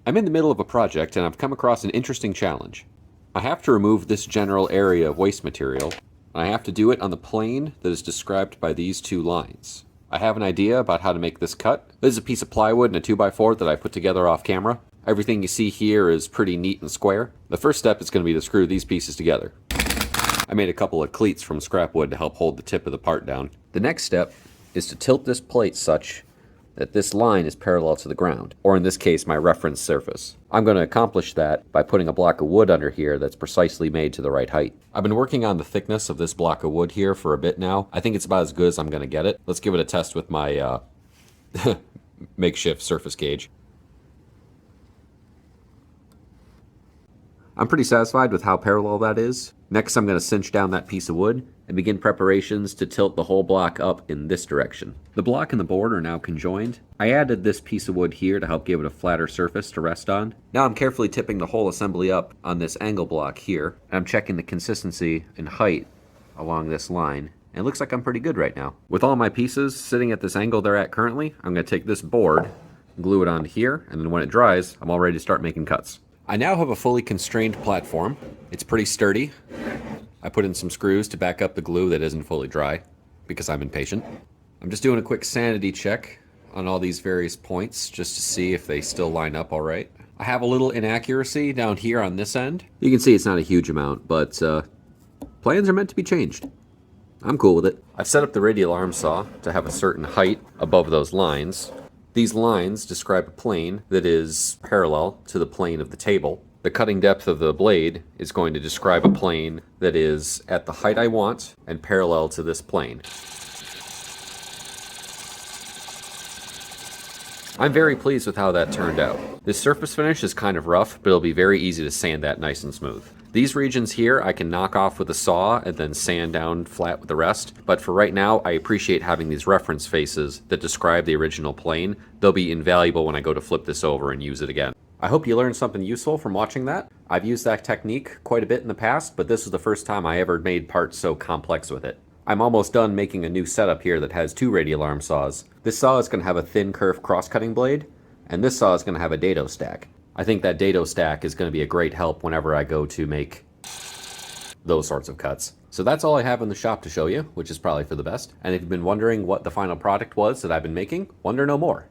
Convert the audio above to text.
I'm in the middle of a project and I've come across an interesting challenge. I have to remove this general area of waste material, and I have to do it on the plane that is described by these two lines. I have an idea about how to make this cut. This is a piece of plywood and a 2x4 that I put together off camera. Everything you see here is pretty neat and square. The first step is going to be to screw these pieces together. I made a couple of cleats from scrap wood to help hold the tip of the part down. The next step is to tilt this plate such that this line is parallel to the ground, or in this case, my reference surface. I'm going to accomplish that by putting a block of wood under here that's precisely made to the right height. I've been working on the thickness of this block of wood here for a bit now. I think it's about as good as I'm going to get it. Let's give it a test with my makeshift surface gauge. I'm pretty satisfied with how parallel that is. Next, I'm going to cinch down that piece of wood and begin preparations to tilt the whole block up in this direction. The block and the board are now conjoined. I added this piece of wood here to help give it a flatter surface to rest on. Now I'm carefully tipping the whole assembly up on this angle block here. And I'm checking the consistency and height along this line. And it looks like I'm pretty good right now. With all my pieces sitting at this angle they're at currently, I'm going to take this board, glue it onto here, and then when it dries, I'm all ready to start making cuts. I now have a fully constrained platform. It's pretty sturdy. I put in some screws to back up the glue that isn't fully dry, because I'm impatient. I'm just doing a quick sanity check on all these various points, just to see if they still line up all right. I have a little inaccuracy down here on this end. You can see it's not a huge amount, but plans are meant to be changed. I'm cool with it. I've set up the radial arm saw to have a certain height above those lines. These lines describe a plane that is parallel to the plane of the table. The cutting depth of the blade is going to describe a plane that is at the height I want and parallel to this plane. I'm very pleased with how that turned out. This surface finish is kind of rough, but it'll be very easy to sand that nice and smooth. These regions here I can knock off with a saw and then sand down flat with the rest, but for right now I appreciate having these reference faces that describe the original plane. They'll be invaluable when I go to flip this over and use it again. I hope you learned something useful from watching that. I've used that technique quite a bit in the past, but this was the first time I ever made parts so complex with it. I'm almost done making a new setup here that has two radial arm saws. This saw is going to have a thin kerf cross-cutting blade, and this saw is going to have a dado stack. I think that dado stack is going to be a great help whenever I go to make those sorts of cuts. So that's all I have in the shop to show you, which is probably for the best. And if you've been wondering what the final product was that I've been making, wonder no more.